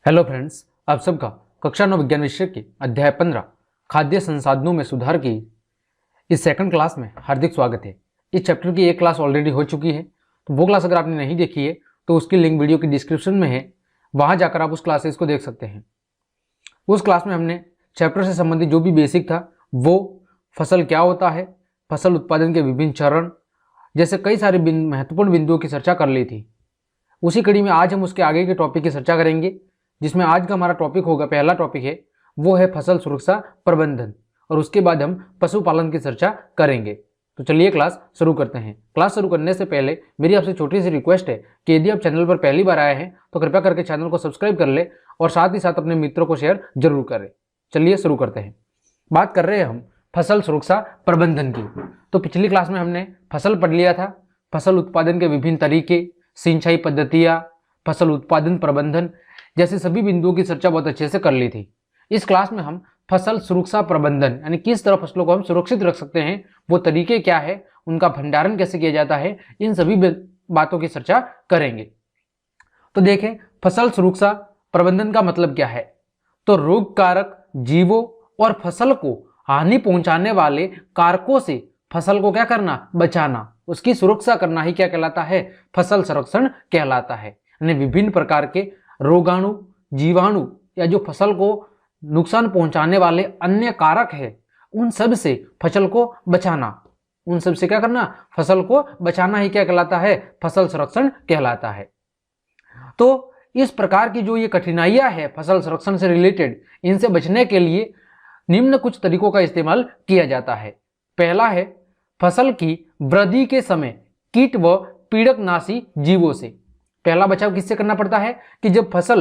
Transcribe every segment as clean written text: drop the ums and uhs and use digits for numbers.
Hello friends, आप सबका कक्षा 9 विज्ञान विषय के अध्याय 15 खाद्य संसाधनों में सुधार की इस सेकंड क्लास में हार्दिक स्वागत है। इस चैप्टर की एक क्लास ऑलरेडी हो चुकी है, तो वो क्लास अगर आपने नहीं देखी है तो उसकी लिंक वीडियो की डिस्क्रिप्शन में है, वहाँ जाकर आप उस क्लासेस को देख सकते हैं। उस क्लास में हमने चैप्टर से संबंधित जो भी बेसिक था वो फसल क्या होता है, फसल उत्पादन के विभिन्न चरण जैसे कई सारे महत्वपूर्ण बिंदुओं की चर्चा कर ली थी। उसी कड़ी में आज हम उसके आगे के टॉपिक की चर्चा करेंगे, जिसमें आज का हमारा टॉपिक होगा, पहला टॉपिक है वो है फसल सुरक्षा प्रबंधन, और उसके बाद हम पशुपालन की चर्चा करेंगे। तो चलिए क्लास शुरू करते हैं। क्लास शुरू करने से पहले मेरी आपसे छोटी सी रिक्वेस्ट है कि यदि आप चैनल पर पहली बार आए हैं तो कृपया करके चैनल को सब्सक्राइब कर ले और साथ ही साथ अपने मित्रों को शेयर जरूर करें। चलिए शुरू करते हैं। बात कर रहे हैं हम फसल सुरक्षा प्रबंधन की। तो पिछली क्लास में हमने फसल पढ़ लिया था, फसल उत्पादन के विभिन्न तरीके, सिंचाई पद्धतियाँ, फसल उत्पादन प्रबंधन जैसे सभी बिंदुओं की चर्चा बहुत अच्छे से कर ली थी। इस क्लास में हम फसल सुरक्षा प्रबंधन यानी किस तरह फसलों को हम सुरक्षित रख सकते हैं, वो तरीके क्या है, उनका भंडारण कैसे किया जाता है, इन सभी बातों की चर्चा करेंगे। तो देखें, फसल सुरक्षा प्रबंधन का मतलब क्या है। तो रोग कारक जीवों और फसल को हानि पहुंचाने वाले कारकों से फसल को क्या करना, बचाना, उसकी सुरक्षा करना ही क्या कहलाता है, फसल संरक्षण कहलाता है। यानी विभिन्न प्रकार के रोगाणु, जीवाणु या जो फसल को नुकसान पहुंचाने वाले अन्य कारक है, उन सब से फसल को बचाना, उन सब से क्या करना, फसल को बचाना ही क्या कहलाता है, फसल संरक्षण कहलाता है। तो इस प्रकार की जो ये कठिनाइयां है फसल संरक्षण से रिलेटेड, इनसे बचने के लिए निम्न कुछ तरीकों का इस्तेमाल किया जाता है। पहला है फसल की वृद्धि के समय कीट व पीड़कनाशी जीवों से। पहला बचाव किससे करना पड़ता है कि जब फसल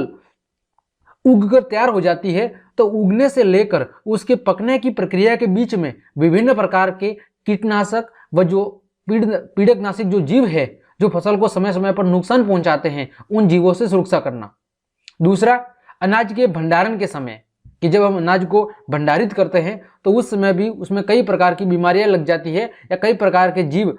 उगकर तैयार हो जाती है तो उगने से लेकर उसके पकने की प्रक्रिया के बीच में विभिन्न प्रकार के कीटनाशक व जो पीड़कनाशक जो जीव है, जो फसल को समय समय पर नुकसान पहुंचाते हैं, उन जीवों से सुरक्षा करना। दूसरा, अनाज के भंडारण के समय कि जब हम अनाज को भंडारित करते हैं तो उस समय भी उसमें कई प्रकार की बीमारियां लग जाती है या कई प्रकार के जीव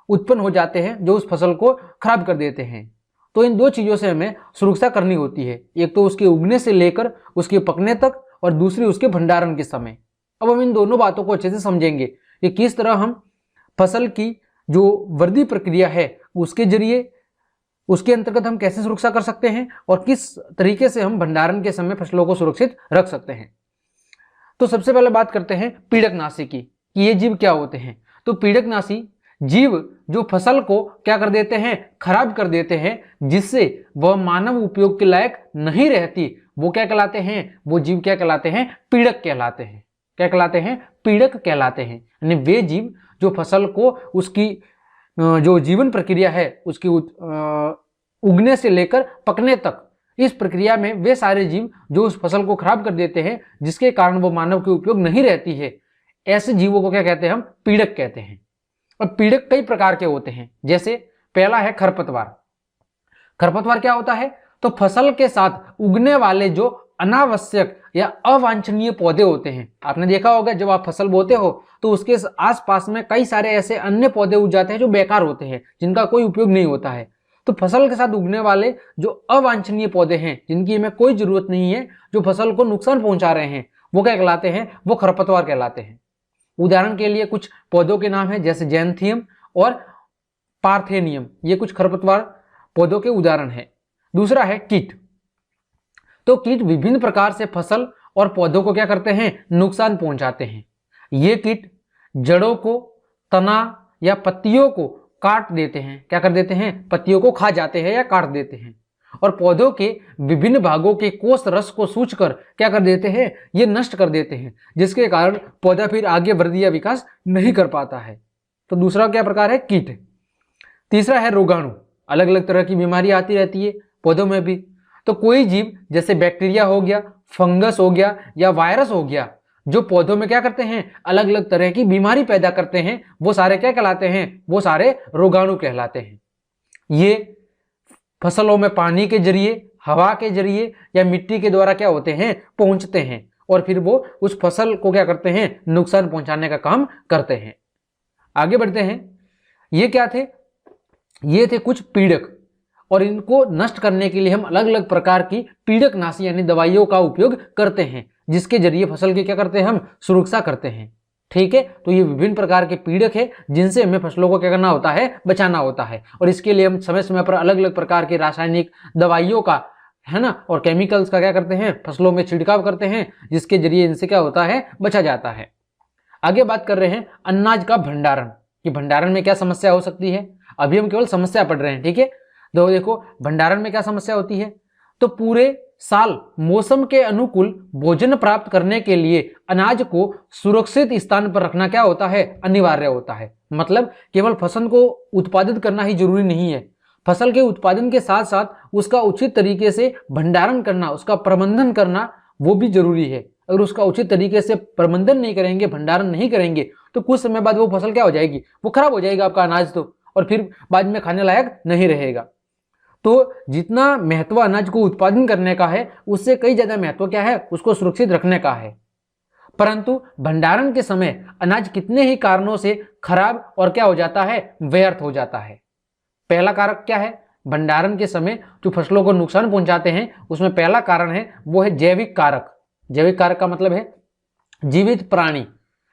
उत्पन्न हो जाते हैं जो उस फसल को खराब कर देते हैं। तो इन दो चीज़ों से हमें सुरक्षा करनी होती है, एक तो उसके उगने से लेकर उसके पकने तक और दूसरी उसके भंडारण के समय। अब हम इन दोनों बातों को अच्छे से समझेंगे कि किस तरह हम फसल की जो वृद्धि प्रक्रिया है उसके जरिए, उसके अंतर्गत हम कैसे सुरक्षा कर सकते हैं और किस तरीके से हम भंडारण के समय फसलों को सुरक्षित रख सकते हैं। तो सबसे पहले बात करते हैं पीड़कनाशी की कि ये जीव क्या होते हैं। तो पीड़कनाशी जीव जो फसल को क्या कर देते हैं, खराब कर देते हैं, जिससे वह मानव उपयोग के लायक नहीं रहती, वो क्या कहलाते हैं, वो जीव क्या कहलाते हैं, पीड़क कहलाते हैं। क्या कहलाते हैं, पीड़क कहलाते हैं। यानी वे जीव जो फसल को उसकी जो जीवन प्रक्रिया है उसकी उगने से लेकर पकने तक, इस प्रक्रिया में वे सारे जीव जो उस फसल को खराब कर देते हैं, जिसके कारण वो मानव के उपयोग नहीं रहती है, ऐसे जीवों को क्या कहते हैं, हम पीड़क कहते हैं। और पीड़क कई प्रकार के होते हैं। जैसे पहला है खरपतवार। खरपतवार क्या होता है, तो फसल के साथ उगने वाले जो अनावश्यक या अवांछनीय पौधे होते हैं। आपने देखा होगा जब आप फसल बोते हो तो उसके आसपास में कई सारे ऐसे अन्य पौधे उग जाते हैं जो बेकार होते हैं, जिनका कोई उपयोग नहीं होता है। तो फसल के साथ उगने वाले जो अवांछनीय पौधे हैं, जिनकी हमें कोई जरूरत नहीं है, जो फसल को नुकसान पहुंचा रहे हैं, वो क्या कहलाते हैं, वो खरपतवार कहलाते हैं। उदाहरण के लिए कुछ पौधों के नाम है, जैसे जैंथियम और पार्थेनियम, ये कुछ खरपतवार पौधों के उदाहरण है। दूसरा है कीट। तो कीट विभिन्न प्रकार से फसल और पौधों को क्या करते हैं, नुकसान पहुंचाते हैं। ये कीट जड़ों को, तना या पत्तियों को काट देते हैं, क्या कर देते हैं, पत्तियों को खा जाते हैं या काट देते हैं। और पौधों के विभिन्न भागों के कोष रस को सूंचकर क्या कर देते हैं, ये नष्ट कर देते हैं, जिसके कारण पौधा फिर आगे वृद्धि या विकास नहीं कर पाता है। तो दूसरा क्या प्रकार है, कीट। तीसरा है रोगाणु। अलग अलग तरह की बीमारी आती रहती है पौधों में भी। तो कोई जीव जैसे बैक्टीरिया हो गया, फंगस हो गया या वायरस हो गया, जो पौधों में क्या करते हैं, अलग अलग तरह की बीमारी पैदा करते हैं, वो सारे क्या कहलाते हैं, वो सारे रोगाणु कहलाते हैं। ये फसलों में पानी के जरिए, हवा के जरिए या मिट्टी के द्वारा क्या होते हैं, पहुंचते हैं, और फिर वो उस फसल को क्या करते हैं, नुकसान पहुंचाने का काम करते हैं। आगे बढ़ते हैं। ये क्या थे, ये थे कुछ पीड़क। और इनको नष्ट करने के लिए हम अलग अलग प्रकार की पीड़कनाशी यानी दवाइयों का उपयोग करते हैं, जिसके जरिए फसल की क्या करते हैं, हम सुरक्षा करते हैं। ठीक है, तो ये विभिन्न प्रकार के पीड़क है जिनसे हमें फसलों को क्या करना होता है, बचाना होता है। और इसके लिए हम समय समय पर अलग अलग प्रकार की रासायनिक दवाइयों का, है ना, और केमिकल्स का क्या करते हैं, फसलों में छिड़काव करते हैं, जिसके जरिए इनसे क्या होता है, बचा जाता है। आगे बात कर रहे हैं अनाज का भंडारण, कि भंडारण में क्या समस्या हो सकती है। अभी हम केवल समस्या पढ़ रहे हैं, ठीक है। तो देखो भंडारण में क्या समस्या होती है, तो पूरे साल मौसम के अनुकूल भोजन प्राप्त करने के लिए अनाज को सुरक्षित स्थान पर रखना क्या होता है, अनिवार्य होता है। मतलब केवल फसल को उत्पादित करना ही जरूरी नहीं है, फसल के उत्पादन के साथ साथ उसका उचित तरीके से भंडारण करना, उसका प्रबंधन करना वो भी जरूरी है। अगर उसका उचित तरीके से प्रबंधन नहीं करेंगे, भंडारण नहीं करेंगे, तो कुछ समय बाद वो फसल क्या हो जाएगी, वो खराब हो जाएगा आपका अनाज तो, और फिर बाद में खाने लायक नहीं रहेगा। तो जितना महत्व अनाज को उत्पादन करने का है, उससे कई ज्यादा महत्व क्या है, उसको सुरक्षित रखने का है। परंतु भंडारण के समय अनाज कितने ही कारणों से खराब और क्या हो जाता है, व्यर्थ हो जाता है। पहला कारक क्या है, भंडारण के समय जो फसलों को नुकसान पहुंचाते हैं, उसमें पहला कारण है वो है जैविक कारक। जैविक कारक का मतलब है जीवित प्राणी,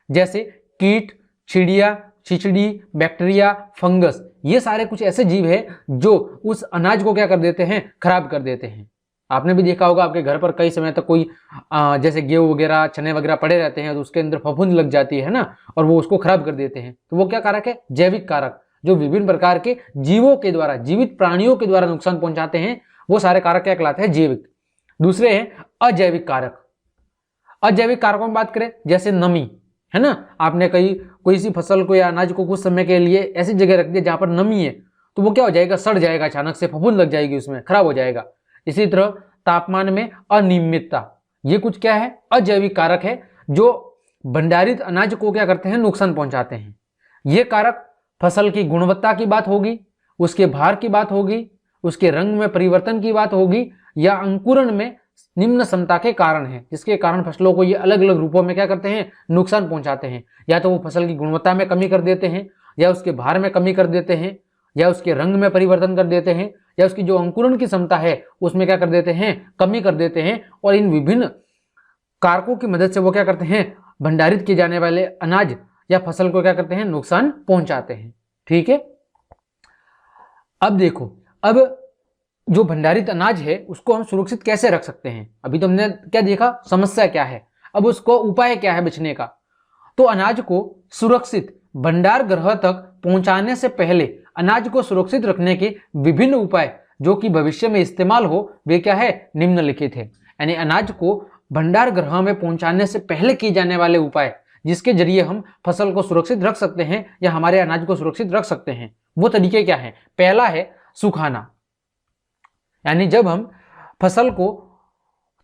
जैसे कीट, चिड़िया, छिचड़ी, बैक्टीरिया, फंगस, ये सारे कुछ ऐसे जीव हैं जो उस अनाज को क्या कर देते हैं, खराब कर देते हैं। आपने भी देखा होगा आपके घर पर कई समय तक कोई जैसे गेहूं वगैरह, चने वगैरह पड़े रहते हैं, तो उसके अंदर फफूंद लग जाती है ना, और वो उसको खराब कर देते हैं। तो वो क्या कारक है, जैविक कारक, जो विभिन्न प्रकार के जीवों के द्वारा, जीवित प्राणियों के द्वारा नुकसान पहुंचाते हैं, वो सारे कारक क्या कहलाते हैं, जैविक। दूसरे हैं अजैविक कारक। अजैविक कारकों में बात करें, जैसे नमी, है ना, आपने कोई सी फसल को या अनाज को कुछ समय के लिए ऐसी जगह रख दिया जहां पर नमी है, तो वो क्या हो जाएगा, सड़ जाएगा, अचानक से फफूंद लग जाएगी, उसमें खराब हो जाएगा। इसी तरह तापमान में अनियमितता, ये कुछ क्या है, अजैविक कारक है जो भंडारित अनाज को क्या करते हैं, नुकसान पहुंचाते हैं। ये कारक फसल की गुणवत्ता की बात होगी, उसके भार की बात होगी, उसके रंग में परिवर्तन की बात होगी, या अंकुरण में निम्न क्षमता के कारण है, जिसके कारण फसलों को ये अलग अलग रूपों में क्या करते हैं, नुकसान पहुंचाते हैं। या तो वो फसल की गुणवत्ता में कमी कर देते हैं, या उसके भार में कमी कर देते हैं, या उसके रंग में परिवर्तन कर देते हैं, या उसकी जो अंकुरण की क्षमता है उसमें क्या कर देते हैं, कमी कर देते हैं। और इन विभिन्न कारकों की मदद से वो क्या करते हैं, भंडारित किए जाने वाले अनाज या फसल को क्या करते हैं, नुकसान पहुंचाते हैं। ठीक है, अब देखो, अब जो भंडारित अनाज है उसको हम सुरक्षित कैसे रख सकते हैं। अभी तो हमने क्या देखा, समस्या क्या है, अब उसको उपाय क्या है बचने का। तो अनाज को सुरक्षित भंडार गृह तक पहुंचाने से पहले अनाज को सुरक्षित रखने के विभिन्न उपाय जो कि भविष्य में इस्तेमाल हो, वे क्या है, निम्नलिखित है। यानी अनाज को भंडार गृह में पहुंचाने से पहले किए जाने वाले उपाय, जिसके जरिए हम फसल को सुरक्षित रख सकते हैं या हमारे अनाज को सुरक्षित रख सकते हैं, वो तरीके क्या है। पहला है सुखाना, यानी जब हम फसल को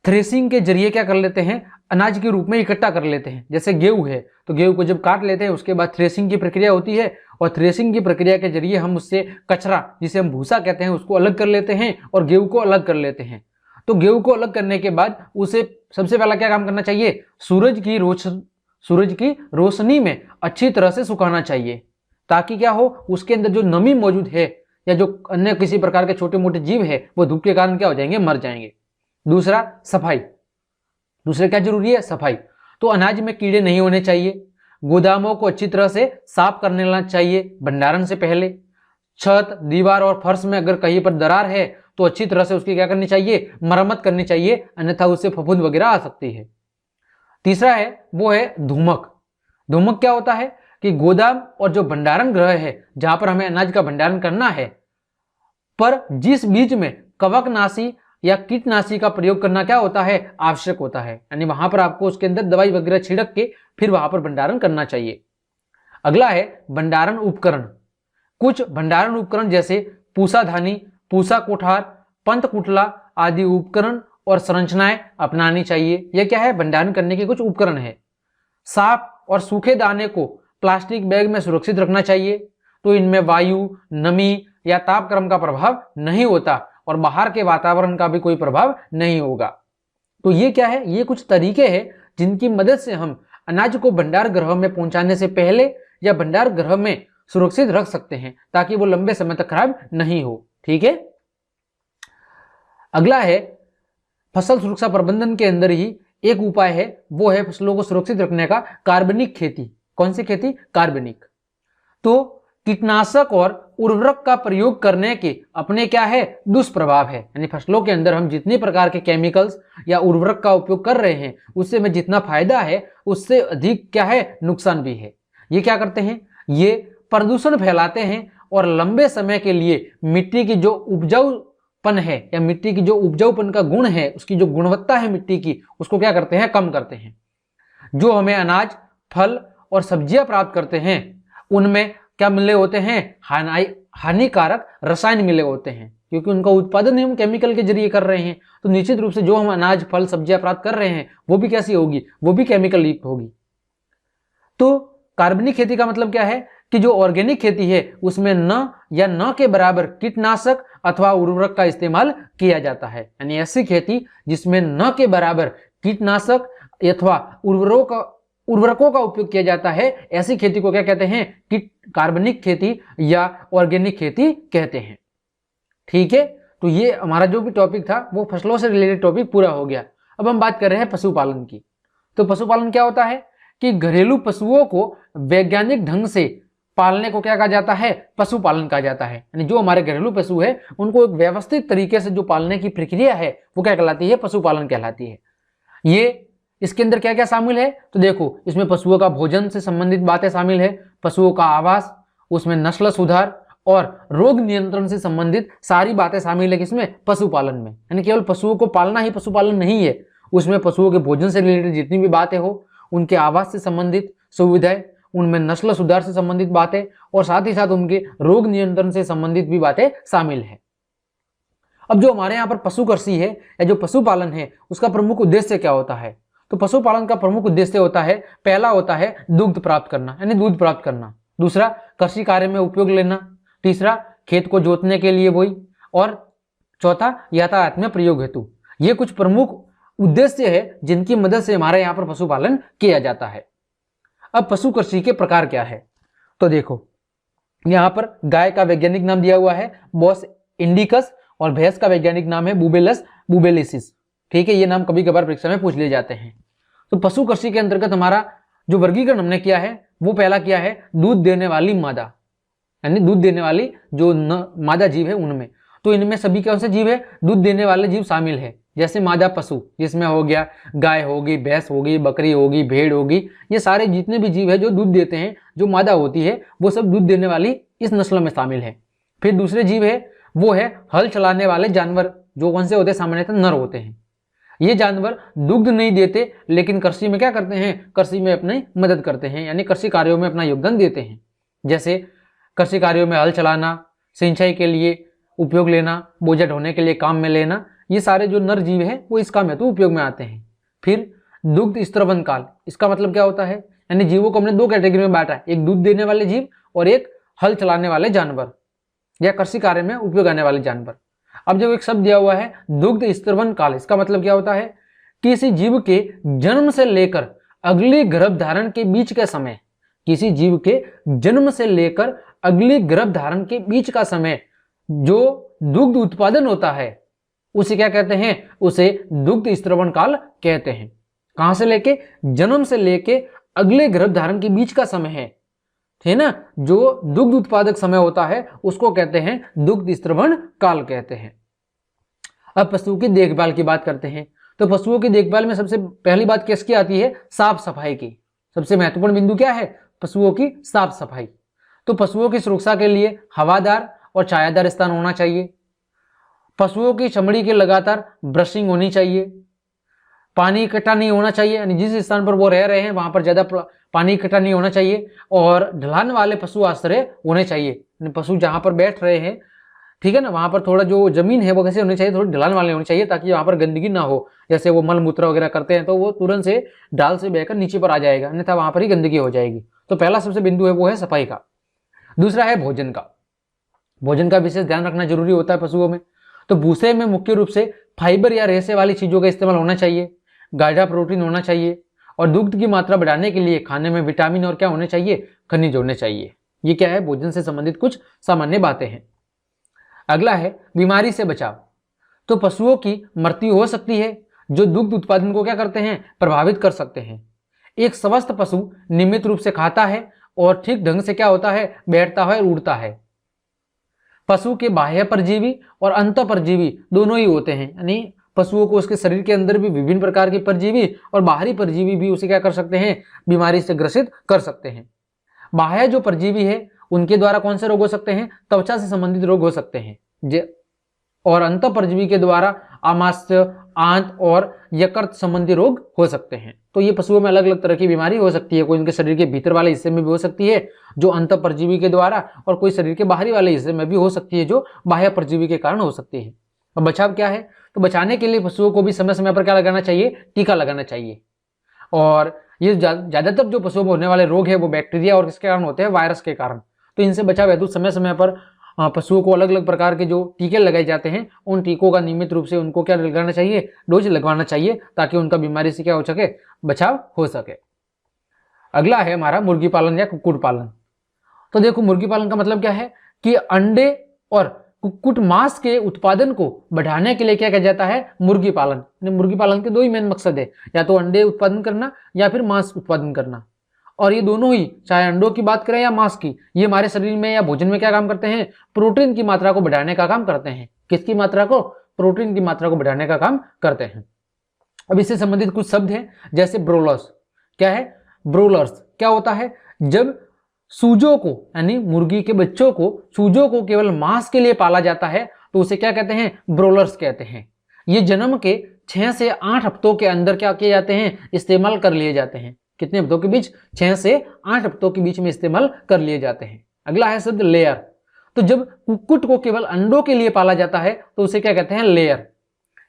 थ्रेसिंग के जरिए क्या कर लेते हैं, अनाज के रूप में इकट्ठा कर लेते हैं। जैसे गेहूं है तो गेहूं को जब काट लेते हैं, उसके बाद थ्रेसिंग की प्रक्रिया होती है, और थ्रेसिंग की प्रक्रिया के जरिए हम उससे कचरा, जिसे हम भूसा कहते हैं, उसको अलग कर लेते हैं और गेहूं को अलग कर लेते हैं। तो गेहूं को अलग करने के बाद उसे सबसे पहला क्या काम करना चाहिए, सूरज की रोशनी में अच्छी तरह से सुखाना चाहिए, ताकि क्या हो, उसके अंदर जो नमी मौजूद है या जो अन्य किसी प्रकार के छोटे मोटे जीव है वो धूप के कारण क्या हो जाएंगे, मर जाएंगे। दूसरा सफाई, दूसरे क्या जरूरी है, सफाई। तो अनाज में कीड़े नहीं होने चाहिए, गोदामों को अच्छी तरह से साफ कर लेना चाहिए भंडारण से पहले। छत, दीवार और फर्श में अगर कहीं पर दरार है तो अच्छी तरह से उसकी क्या करनी चाहिए, मरम्मत करनी चाहिए, अन्यथा उससे फफूंद वगैरह आ सकती है। तीसरा है वो है धूमक। धूमक क्या होता है कि गोदाम और जो भंडारण गृह है जहां पर हमें अनाज का भंडारण करना है, पर जिस बीच में कवकनाशी या कीटनाशी का प्रयोग करना क्या होता है, आवश्यक होता है। यानी वहां पर आपको उसके अंदर दवाई वगैरह छिड़क के फिर वहां पर भंडारण करना चाहिए। अगला है भंडारण उपकरण। कुछ भंडारण उपकरण जैसे पूसाधानी, पूसा कोठार, पंत कुटला आदि उपकरण और संरचनाएं अपनानी चाहिए। यह क्या है, भंडारण करने के कुछ उपकरण है। साफ और सूखे दाने को प्लास्टिक बैग में सुरक्षित रखना चाहिए, तो इनमें वायु, नमी या तापक्रम का प्रभाव नहीं होता और बाहर के वातावरण का भी कोई प्रभाव नहीं होगा। तो ये क्या है, ये कुछ तरीके हैं जिनकी मदद से हम अनाज को भंडार गृह में पहुंचाने से पहले या भंडार गृह में सुरक्षित रख सकते हैं, ताकि वो लंबे समय तक खराब नहीं हो। ठीक है, अगला है फसल सुरक्षा प्रबंधन के अंदर ही एक उपाय है, वो है फसलों को सुरक्षित रखने का कार्बनिक खेती। कौन सी खेती? कार्बनिक। तो कीटनाशक और उर्वरक का प्रयोग करने के अपने क्या है? दुष्प्रभाव है। यानी फसलों के अंदर हम जितने प्रकार के केमिकल्स या उर्वरक का उपयोग कर रहे हैं उससे में जितना फायदा है उससे अधिक क्या है? नुकसान भी है। ये क्या करते हैं? ये प्रदूषण फैलाते हैं और लंबे समय के लिए मिट्टी की जो उपजाऊपन है या मिट्टी की जो उपजाऊपन का गुण है, उसकी जो गुणवत्ता है मिट्टी की, उसको क्या करते हैं? कम करते हैं। जो हमें अनाज, फल और सब्जियां प्राप्त करते हैं उनमें क्या मिले होते हैं? हानिकारक रसायन मिले होते हैं, क्योंकि उनका उत्पादन हम केमिकल के जरिए कर रहे हैं। तो निश्चित रूप से जो हम अनाज, फल, सब्जियां प्राप्त कर रहे हैं वो भी कैसी होगी? वो भी केमिकल युक्त होगी। तो कार्बनिक खेती का मतलब क्या है कि जो ऑर्गेनिक खेती है उसमें न के बराबर कीटनाशक अथवा उर्वरक का इस्तेमाल किया जाता है। यानी ऐसी खेती जिसमें न के बराबर कीटनाशक अथवा उर्वरकों का उपयोग किया जाता है, ऐसी खेती को क्या कहते हैं? कि कार्बनिक खेती या ऑर्गेनिक खेती कहते हैं। ठीक है, तो ये हमारा जो भी टॉपिक था वो फसलों से रिलेटेड टॉपिक पूरा हो गया। अब हम बात कर रहे हैं पशुपालन की। तो पशुपालन क्या होता है कि घरेलू पशुओं को वैज्ञानिक ढंग से पालने को क्या कहा जाता है? पशुपालन कहा जाता है। यानी जो हमारे घरेलू पशु है उनको एक व्यवस्थित तरीके से जो पालने की प्रक्रिया है वो क्या कहलाती है? पशुपालन कहलाती है। ये इसके अंदर क्या क्या शामिल है? तो देखो, इसमें पशुओं का भोजन से संबंधित बातें शामिल है, पशुओं का आवास, उसमें नस्ल सुधार और रोग नियंत्रण से संबंधित सारी बातें शामिल है। किसमें? पशुपालन में। यानी केवल पशुओं को पालना ही पशुपालन नहीं है, उसमें पशुओं के भोजन से रिलेटेड जितनी भी बातें हो, उनके आवास से संबंधित सुविधाएं, उनमें नस्ल सुधार से संबंधित बातें और साथ ही साथ उनके रोग नियंत्रण से संबंधित भी बातें शामिल है। अब जो हमारे यहाँ पर पशु कृषि है या जो पशुपालन है उसका प्रमुख उद्देश्य क्या होता है? तो पशुपालन का प्रमुख उद्देश्य होता है, पहला होता है दुग्ध प्राप्त करना, यानी दूध प्राप्त करना। दूसरा, कृषि कार्य में उपयोग लेना। तीसरा, खेत को जोतने के लिए बोई। और चौथा, यातायात में प्रयोग हेतु। ये कुछ प्रमुख उद्देश्य है जिनकी मदद से हमारे यहाँ पर पशुपालन किया जाता है। अब पशु कृषि के प्रकार क्या है? तो देखो, यहाँ पर गाय का वैज्ञानिक नाम दिया हुआ है बोस इंडिकस और भैंस का वैज्ञानिक नाम है बुबेलस बुबेलिसिस। ठीक है, ये नाम कभी कभार परीक्षा में पूछ लिए जाते हैं। तो पशु कृषि के अंतर्गत हमारा जो वर्गीकरण हमने किया है वो पहला किया है दूध देने वाली मादा, यानी दूध देने वाली जो मादा जीव है उनमें। तो इनमें सभी कौन से जीव है? दूध देने वाले जीव शामिल है। जैसे मादा पशु, जिसमें हो गया गाय होगी, भैंस होगी, बकरी होगी, भेड़ होगी, ये सारे जितने भी जीव है जो दूध देते हैं, जो मादा होती है वो सब दूध देने वाली इस नस्ल में शामिल है। फिर दूसरे जीव है वो है हल चलाने वाले जानवर, जो कौन से होते हैं? सामान्यतः नर होते हैं। ये जानवर दुग्ध नहीं देते लेकिन कृषि में क्या करते हैं? कृषि में अपनी मदद करते हैं, यानी कृषि कार्यों में अपना योगदान देते हैं। जैसे कृषि कार्यों में हल चलाना, सिंचाई के लिए उपयोग लेना, बोझा ढोने के लिए काम में लेना, ये सारे जो नर जीव हैं वो इस काम हेतु उपयोग में आते हैं। फिर दुग्ध स्त्रवन काल, इसका मतलब क्या होता है? यानी जीवों को हमने दो कैटेगरी में बांटा है, एक दूध देने वाले जीव और एक हल चलाने वाले जानवर या कृषि कार्य में उपयोग आने वाले जानवर। अब जब एक शब्द दिया हुआ है दुग्ध स्त्रवन काल, इसका मतलब क्या होता है? किसी जीव के जन्म से लेकर अगली गर्भधारण के बीच का समय, किसी जीव के जन्म से लेकर अगली गर्भधारण के बीच का समय जो दुग्ध उत्पादन होता है उसे क्या कहते हैं? उसे दुग्ध स्त्रवन काल कहते हैं। कहां से लेके? जन्म से लेके अगले गर्भधारण के बीच का समय है ना, जो दुग्ध उत्पादक समय होता है उसको कहते हैं दुग्ध स्त्रवन काल कहते हैं। अब पशुओं की देखभाल की बात करते हैं। तो पशुओं की देखभाल में सबसे पहली बात किसकी आती है? साफ सफाई की। सबसे महत्वपूर्ण बिंदु क्या है? पशुओं की साफ सफाई। तो पशुओं की सुरक्षा के लिए हवादार और छायादार स्थान होना चाहिए। पशुओं की चमड़ी की लगातार ब्रशिंग होनी चाहिए। पानी इकट्ठा नहीं होना चाहिए, यानी जिस स्थान पर वो रह रहे हैं वहां पर ज्यादा पानी इकट्ठा नहीं होना चाहिए। और ढलान वाले पशु आश्रय होने चाहिए। पशु जहां पर बैठ रहे हैं, ठीक है ना, वहां पर थोड़ा जो जमीन है वो कैसे होनी चाहिए? थोड़ी ढलान वाली होनी चाहिए, ताकि वहां पर गंदगी ना हो। जैसे वो मल मूत्र वगैरह करते हैं तो वो तुरंत से ढाल से बहकर नीचे पर आ जाएगा, अन्यथा वहां पर ही गंदगी हो जाएगी। तो पहला सबसे बिंदु है वो है सफाई का। दूसरा है भोजन का। भोजन का विशेष ध्यान रखना जरूरी होता है पशुओं में। तो भूसे में मुख्य रूप से फाइबर या रेशे वाली चीजों का इस्तेमाल होना चाहिए, गाढ़ा प्रोटीन होना चाहिए और दुग्ध की मात्रा बढ़ाने के लिए खाने में विटामिन और क्या होने चाहिए? खनिज होने चाहिए। ये क्या है? भोजन से संबंधित कुछ सामान्य बातें हैं। अगला है बीमारी से बचाव। तो पशुओं की मृत्यु हो सकती है, जो दुग्ध उत्पादन को क्या करते हैं, प्रभावित कर सकते हैं। एक स्वस्थ पशु नियमित रूप से खाता है और ठीक ढंग से क्या होता है, बैठता है और उड़ता है। पशु के बाह्य परजीवी और अंत परजीवी दोनों ही होते हैं, यानी पशुओं को उसके शरीर के अंदर भी विभिन्न प्रकार के परजीवी और बाहरी परजीवी भी उसे क्या कर सकते हैं, बीमारी से ग्रसित कर सकते हैं। बाह्य जो परजीवी है उनके द्वारा कौन से रोग हो सकते हैं, त्वचा से संबंधित रोग हो सकते हैं, और अंत परजीवी के द्वारा आमाशय, आंत और यकृत संबंधी रोग हो सकते हैं। तो ये पशुओं में अलग अलग तरह की बीमारी हो सकती है, कोई उनके शरीर के भीतर वाले हिस्से में भी हो सकती है जो अंत परजीवी के द्वारा, और कोई शरीर के बाहरी वाले हिस्से में भी हो सकती है जो बाह्य परजीवी के कारण हो सकती है। अब बचाव क्या है, तो बचाने के लिए पशुओं को भी समय समय पर क्या लगाना चाहिए, टीका लगाना चाहिए। और ये ज्यादातर जो पशुओं में होने वाले रोग है वो बैक्टीरिया और किसके कारण होते हैं, वायरस के कारण। तो इनसे बचाव हेतु समय समय पर पशुओं को अलग अलग प्रकार के जो टीके लगाए जाते हैं उन टीकों का नियमित रूप से उनको क्या लगाना चाहिए, डोज लगवाना चाहिए, ताकि उनका बीमारी से क्या हो सके, बचाव हो सके। अगला है हमारा मुर्गी पालन या कुक्कुट पालन। तो देखो मुर्गी पालन का मतलब क्या है कि अंडे और कुक्कुट मांस के उत्पादन को बढ़ाने के लिए क्या किया जाता है, मुर्गी पालन। मुर्गी पालन के दो ही मेन मकसद है, या तो अंडे उत्पादन करना या फिर मांस उत्पादन करना। और ये दोनों ही, चाहे अंडों की बात करें या मांस की, ये हमारे शरीर में या भोजन में क्या काम करते हैं, प्रोटीन की मात्रा को बढ़ाने का काम करते हैं। किसकी मात्रा को, प्रोटीन की मात्रा को बढ़ाने का काम करते हैं। अब इससे संबंधित कुछ शब्द हैं, जैसे ब्रोलर्स। क्या है, ब्रोलर्स क्या होता है, जब सूजों को यानी मुर्गी के बच्चों को, सूजों को केवल मांस के लिए पाला जाता है तो उसे क्या कहते हैं, ब्रोलर्स कहते हैं। ये जन्म के 6 से 8 हफ्तों के अंदर क्या किए जाते हैं, इस्तेमाल कर लिए जाते हैं। कितने हफ्तों के बीच, 6 से 8 हफ्तों के बीच में इस्तेमाल कर लिए जाते हैं। अगला है शब्द लेयर। तो जब कुक्कुट को केवल अंडों के लिए पाला जाता है तो उसे क्या कहते हैं, लेयर।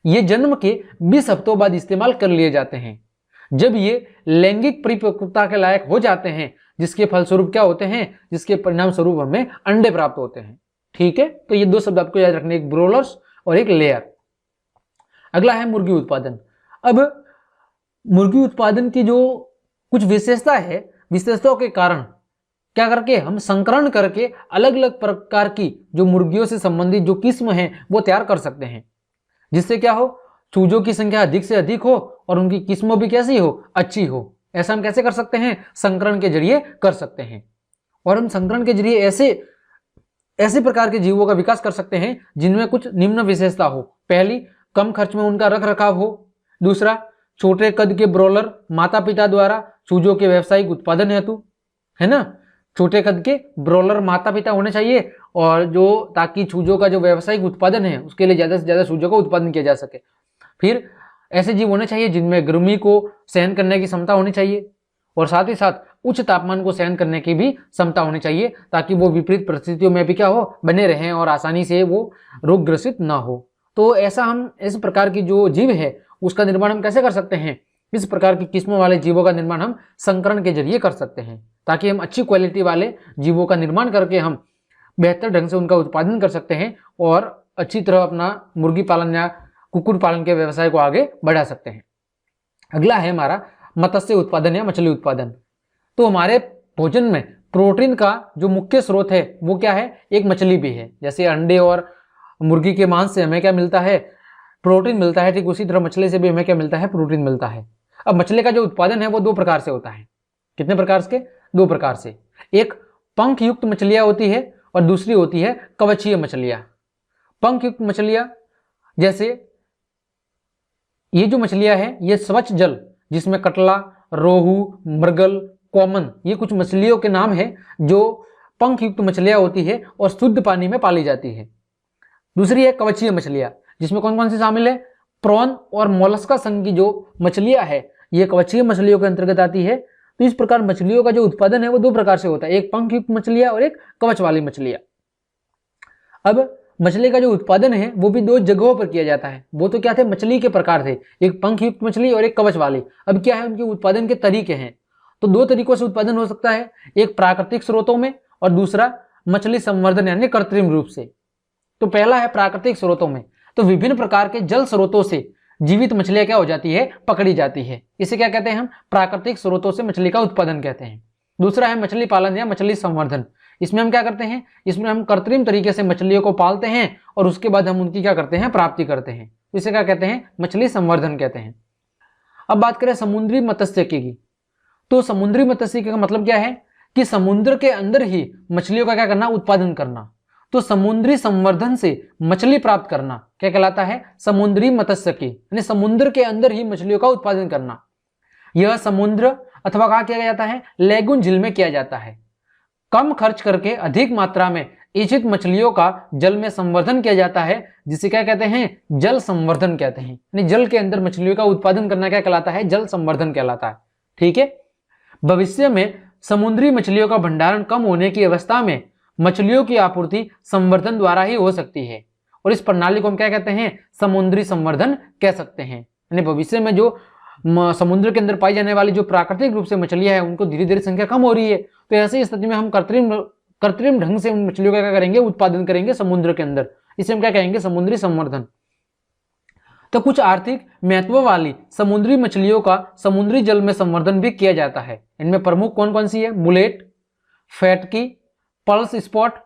ये जन्म के 20 हफ्तों बाद इस्तेमाल कर लिए जाते हैं, जब ये लैंगिक परिपक्वता के लायक हो जाते हैं, जिसके फलस्वरूप क्या होते हैं, जिसके परिणाम स्वरूप हमें अंडे प्राप्त होते हैं। ठीक है, तो ये दो शब्द आपको याद रखने, एक ब्रोलर्स और एक लेयर। अगला है मुर्गी उत्पादन। अब मुर्गी उत्पादन की जो कुछ विशेषता है, विशेषताओं के कारण क्या करके हम संकरण करके अलग अलग प्रकार की जो मुर्गियों से संबंधित जो किस्म है वो तैयार कर सकते हैं, जिससे क्या हो, चूजों की संख्या अधिक से अधिक हो और उनकी किस्मों भी कैसी हो, अच्छी हो। ऐसा हम कैसे कर सकते हैं, संकरण के जरिए कर सकते हैं। और हम संकरण के जरिए ऐसे प्रकार के जीवों का विकास कर सकते हैं जिनमें कुछ निम्न विशेषता हो। पहली, कम खर्च में उनका रख रखाव हो। दूसरा, छोटे कद के ब्रोलर माता पिता द्वारा चूजों के व्यावसायिक उत्पादन हेतु, है ना, छोटे कद के ब्रोलर माता पिता होने चाहिए, और जो ताकि चूजों का जो व्यावसायिक उत्पादन है उसके लिए ज्यादा से ज्यादा चूजों का उत्पादन किया जा सके। फिर ऐसे जीव होने चाहिए जिनमें गर्मी को सहन करने की क्षमता होनी चाहिए, और साथ ही साथ उच्च तापमान को सहन करने की भी क्षमता होनी चाहिए, ताकि वो विपरीत परिस्थितियों में भी क्या हो, बने रहें और आसानी से वो रोग ग्रसित ना हो। तो ऐसा हम इस प्रकार की जो जीव है उसका निर्माण हम कैसे कर सकते हैं, इस प्रकार की किस्मों वाले जीवों का निर्माण हम संकरण के जरिए कर सकते हैं, ताकि हम अच्छी क्वालिटी वाले जीवों का निर्माण करके हम बेहतर ढंग से उनका उत्पादन कर सकते हैं और अच्छी तरह अपना मुर्गी पालन या कुक्कुट पालन के व्यवसाय को आगे बढ़ा सकते हैं। अगला है हमारा मत्स्य उत्पादन या मछली उत्पादन। तो हमारे भोजन में प्रोटीन का जो मुख्य स्रोत है वो क्या है, एक मछली भी है। जैसे अंडे और मुर्गी के मांस से हमें क्या मिलता है, प्रोटीन मिलता है, ठीक उसी तरह मछली से भी हमें क्या मिलता है, प्रोटीन मिलता है। अब मछली का जो उत्पादन है वो 2 प्रकार से होता है। कितने प्रकार के, 2 प्रकार से। एक पंख युक्त मछलियां होती है और दूसरी होती है कवचीय मछलियां। पंख युक्त मछलियां, जैसे ये जो मछलियां हैं ये स्वच्छ जल, जिसमें कटला, रोहू, मृगल, कॉमन, ये कुछ मछलियों के नाम है जो पंख युक्त मछलियां होती है और शुद्ध पानी में पाली जाती है। दूसरी है कवचीय मछलियां, जिसमें कौन कौन सी शामिल है, प्रॉन और मोलस्का संघ की जो मछलियां है ये कवचीय मछलियों के अंतर्गत आती है। तो इस प्रकार मछलियों का जो उत्पादन है वो 2 प्रकार से होता है, एक पंख युक्त मछलियां और एक कवच वाली मछलियां। अब मछली का जो उत्पादन है वो भी 2 जगहों पर किया जाता है। वो तो क्या थे, मछली के प्रकार थे, एक पंख युक्त मछली और एक कवच वाली। अब क्या है, उनके उत्पादन के तरीके हैं। तो 2 तरीकों से उत्पादन हो सकता है, एक प्राकृतिक स्रोतों में और दूसरा मछली संवर्धन यानी कृत्रिम रूप से। तो पहला है प्राकृतिक स्रोतों में। तो विभिन्न प्रकार के जल स्रोतों से जीवित मछलियां क्या हो जाती है, पकड़ी जाती है। इसे क्या कहते हैं हम, प्राकृतिक स्रोतों से मछली का उत्पादन कहते हैं। दूसरा है मछली पालन या मछली संवर्धन। इसमें हम क्या करते हैं, इसमें हम कृत्रिम तरीके से मछलियों को पालते हैं और उसके बाद हम उनकी क्या करते हैं, प्राप्ति करते हैं। इसे क्या कहते हैं, मछली संवर्धन कहते हैं। अब बात करें समुद्री मत्स्यिकी की, तो समुद्री मत्स्यिकी का मतलब क्या है कि समुद्र के अंदर ही मछलियों का क्या करना, उत्पादन करना। तो समुद्री संवर्धन से मछली प्राप्त करना क्या कहलाता है, समुद्री मत्स्यिकी, यानी समुद्र के अंदर ही मछलियों का उत्पादन करना। यह समुद्र अथवा कहाँ किया जाता है, लैगून झील में किया जाता है। कम खर्च करके अधिक मात्रा में इच्छित मछलियों का जल में संवर्धन किया जाता है, जिसे क्या कहते हैं, जल संवर्धन कहते हैं। यानी जल के अंदर मछलियों का उत्पादन करना क्या कहलाता है, जल संवर्धन कहलाता है। ठीक है। भविष्य में समुद्री मछलियों का भंडारण कम होने की अवस्था में मछलियों की आपूर्ति संवर्धन द्वारा ही हो सकती है, और इस प्रणाली को हम क्या कहते हैं, समुद्री संवर्धन कह सकते हैं। यानी भविष्य में जो समुद्र के अंदर पाई जाने वाली जो प्राकृतिक रूप से मछलियां हैं, उनको धीरे धीरे संख्या कम हो रही है, तो ऐसी स्थिति में हम कृत्रिम ढंग से उन मछलियों का क्या करेंगे, उत्पादन करेंगे समुद्र के अंदर। इसे हम क्या कहेंगे, समुद्री संवर्धन। तो कुछ आर्थिक महत्व वाली समुद्री मछलियों का समुद्री जल में संवर्धन भी किया जाता है। इनमें प्रमुख कौन कौन सी है, मुलेट, फैटकी, पल्स स्पॉट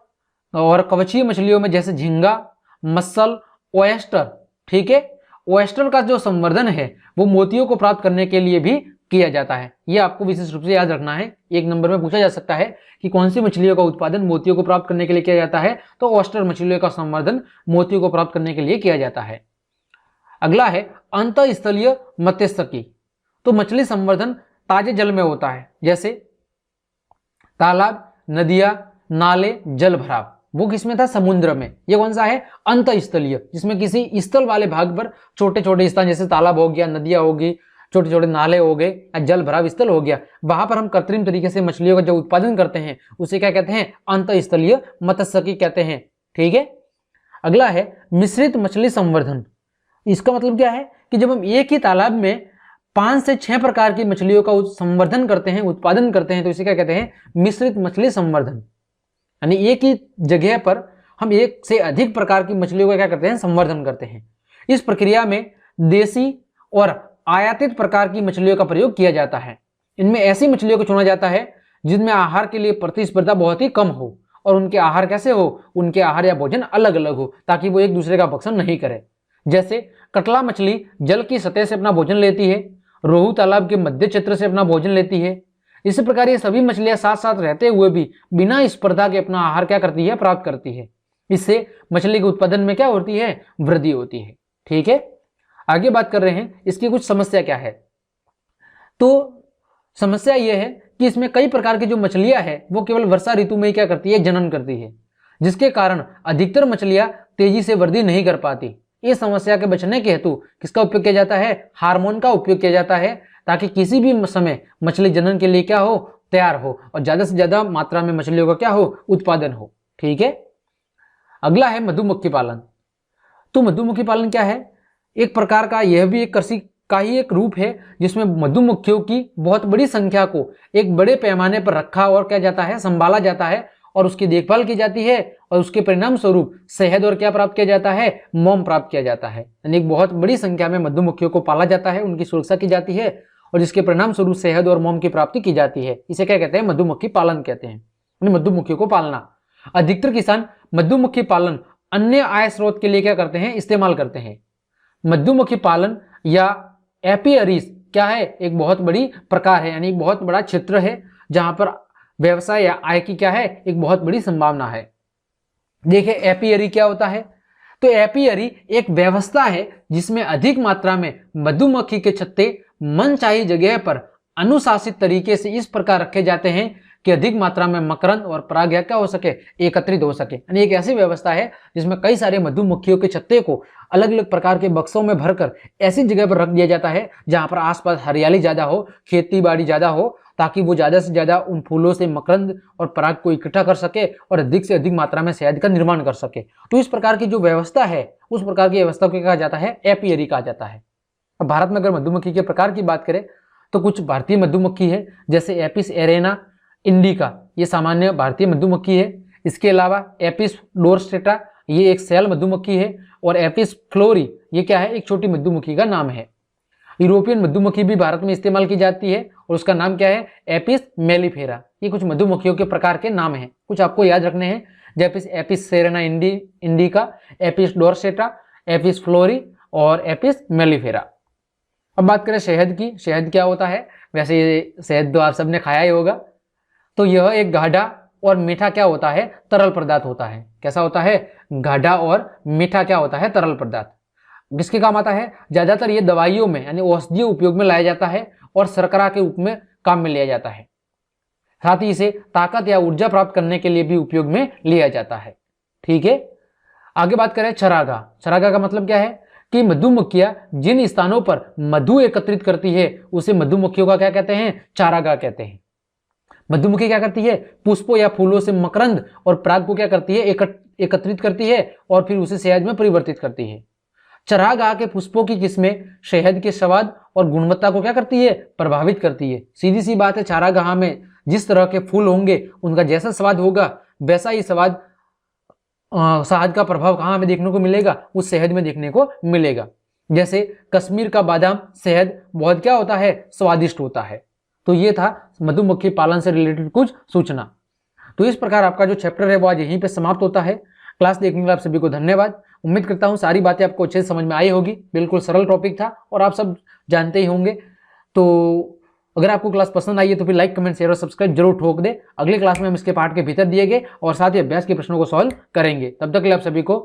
और कवचीय मछलियों में जैसे झींगा, मसल, ओएस्टर। ठीक है। ओएस्टर का जो संवर्धन है वो मोतियों को प्राप्त करने के लिए भी किया जाता है। ये आपको विशेष रूप से याद रखना है, एक नंबर में पूछा जा सकता है कि कौन सी मछलियों का उत्पादन मोतियों को प्राप्त करने के लिए किया जाता है, तो ओएस्टर मछलियों का संवर्धन मोतियों को प्राप्त करने के लिए किया जाता है। अगला है अंतःस्थलीय मत्स्यिकी। तो मछली संवर्धन ताजे जल में होता है, जैसे तालाब, नदियां, नाले, जल भराव। वो किसमें था, समुद्र में। ये कौन सा है, अंतःस्थलीय, जिसमें किसी स्थल वाले भाग पर छोटे छोटे स्थान जैसे तालाब हो गया, नदियां होगी, छोटे छोटे नाले हो गए या जल भराव स्थल हो गया, वहां पर हम कृत्रिम तरीके से मछलियों का जो उत्पादन करते हैं उसे क्या कहते हैं, अंतःस्थलीय मत्स्यिकी कहते हैं। ठीक है। अगला है मिश्रित मछली संवर्धन। इसका मतलब क्या है कि जब हम एक ही तालाब में 5 से 6 प्रकार की मछलियों का संवर्धन करते हैं, उत्पादन करते हैं, तो इसे क्या कहते हैं, मिश्रित मछली संवर्धन। यानी एक ही जगह पर हम एक से अधिक प्रकार की मछलियों का क्या करते हैं, संवर्धन करते हैं। इस प्रक्रिया में देसी और आयातित प्रकार की मछलियों का प्रयोग किया जाता है। इनमें ऐसी मछलियों को चुना जाता है जिनमें आहार के लिए प्रतिस्पर्धा बहुत ही कम हो, और उनके आहार कैसे हो, उनके आहार या भोजन अलग अलग हो, ताकि वो एक दूसरे का भक्षण नहीं करे। जैसे कटला मछली जल की सतह से अपना भोजन लेती है, रोहू तालाब के मध्य क्षेत्र से अपना भोजन लेती है। इसी प्रकार ये सभी मछलियां साथ साथ रहते हुए भी बिना स्पर्धा के अपना आहार क्या करती है, प्राप्त करती है। इससे मछली के उत्पादन में क्या होती है, वृद्धि होती है। ठीक है। आगे बात कर रहे हैं इसकी कुछ समस्या क्या है। तो समस्या यह है कि इसमें कई प्रकार की जो मछलियां है वो केवल वर्षा ऋतु में ही क्या करती है, जनन करती है, जिसके कारण अधिकतर मछलियां तेजी से वृद्धि नहीं कर पाती। इस समस्या के बचने के हेतु किसका उपयोग किया जाता है, हार्मोन का उपयोग किया जाता है, ताकि किसी भी समय मछली जनन के लिए क्या हो, तैयार हो, और ज्यादा से ज्यादा मात्रा में मछलियों का क्या हो, उत्पादन हो। ठीक है। अगला है मधुमक्खी पालन। तो मधुमक्खी पालन क्या है, एक प्रकार का यह भी एक कृषि का ही एक रूप है, जिसमें मधुमक्खियों की बहुत बड़ी संख्या को एक बड़े पैमाने पर रखा और क्या जाता है, संभाला जाता है, और उसकी देखभाल की जाती है, और उसके परिणाम स्वरूप शहद और क्या प्राप्त किया जाता है, मोम प्राप्त किया जाता है। यानी एक बहुत बड़ी संख्या में मधुमक्खियों को पाला जाता है, उनकी सुरक्षा की जाती है, और जिसके परिणाम स्वरूप शहद और मोम की प्राप्ति की जाती है। इसे क्या कहते हैं, मधुमक्खी पालन कहते हैं। मधुमक्खियों को पालना। अधिकतर किसान मधुमक्खी पालन अन्य आय स्रोत के लिए क्या करते हैं, इस्तेमाल करते हैं। मधुमक्खी पालन या एपियरीज क्या है, एक बहुत बड़ी प्रकार है, यानी बहुत बड़ा क्षेत्र है जहां पर व्यवसाय या आय की क्या है, एक बहुत बड़ी संभावना है। देखिए एपियरी क्या होता है। तो एपियरी एक व्यवस्था है जिसमें अधिक मात्रा में मधुमक्खी के छत्ते मनचाही जगह पर अनुशासित तरीके से इस प्रकार रखे जाते हैं कि अधिक मात्रा में मकरंद और पराग क्या हो सके, एकत्रित हो सके। यानी एक ऐसी व्यवस्था है जिसमें कई सारे मधुमक्खियों के छत्ते को अलग अलग प्रकार के बक्सों में भरकर ऐसी जगह पर रख दिया जाता है जहां पर आसपास हरियाली ज्यादा हो, खेती बाड़ी ज्यादा हो, ताकि वो ज्यादा से ज्यादा उन फूलों से मकरंद और पराग को इकट्ठा कर सके और अधिक से अधिक मात्रा में शहद का निर्माण कर सके। तो इस प्रकार की जो व्यवस्था है, उस प्रकार की व्यवस्था को कहा जाता है, एपियरी कहा जाता है। अब भारत में अगर मधुमक्खी के प्रकार की बात करें तो कुछ भारतीय मधुमक्खी है, जैसे एपिस एरेना इंडिका, ये सामान्य भारतीय मधुमक्खी है। इसके अलावा एपिस डोर्सेटा, ये एक सेल मधुमक्खी है, और एपिस फ्लोरी, ये क्या है, एक छोटी मधुमक्खी का नाम है। यूरोपियन मधुमक्खी भी भारत में इस्तेमाल की जाती है, और उसका नाम क्या है, एपिस मेलिफेरा। ये कुछ मधुमक्खियों के प्रकार के नाम हैं, कुछ आपको याद रखने हैं, जैसे Apis cerana indica, Apis dorsata, Apis florea और एपिस मेलिफेरा। अब बात करें शहद की। शहद क्या होता है, वैसे ये शहद तो आप सबने खाया ही होगा। तो यह एक गाढ़ा और मीठा क्या होता है, तरल पदार्थ होता है। कैसा होता है, गाढ़ा और मीठा क्या होता है, तरल पदार्थ। किसके काम आता है, ज्यादातर ये दवाइयों में यानी औषधीय उपयोग में लाया जाता है और शर्करा के रूप में काम में लिया जाता है। साथ ही इसे ताकत या ऊर्जा प्राप्त करने के लिए भी उपयोग में लिया जाता है। ठीक है, आगे बात करें चरागाह। चरागाह का मतलब क्या है कि मधुमक्खियां जिन स्थानों पर मधु एकत्रित करती है उसे मधुमक्खियों का क्या कहते हैं, चारागाह कहते हैं। मधुमक्खी क्या करती है, पुष्पों या फूलों से मकरंद और पराग को क्या करती है, एकत्रित करती है और फिर उसे शहद में परिवर्तित करती है। चरागाह के पुष्पों की किस्में शहद के स्वाद और गुणवत्ता को क्या करती है, प्रभावित करती है। सीधी सी बात है, चारागाह में जिस तरह के फूल होंगे उनका जैसा स्वाद होगा वैसा ही स्वाद शहद का प्रभाव कहाँ हमें देखने को मिलेगा, उस शहद में देखने को मिलेगा। जैसे कश्मीर का बादाम शहद बहुत क्या होता है, स्वादिष्ट होता है। तो ये था मधुमक्खी पालन से रिलेटेड कुछ सूचना। तो इस प्रकार आपका जो चैप्टर है वो आज यहीं पे समाप्त होता है। क्लास देखने के लिए आप सभी को धन्यवाद। उम्मीद करता हूँ सारी बातें आपको अच्छे से समझ में आई होगी। बिल्कुल सरल टॉपिक था और आप सब जानते ही होंगे। तो अगर आपको क्लास पसंद आई है तो फिर लाइक, कमेंट, शेयर और सब्सक्राइब जरूर ठोक दे। अगले क्लास में हम इसके पार्ट के भीतर दिए गए और साथ ही अभ्यास के प्रश्नों को सॉल्व करेंगे। तब तक के लिए आप सभी को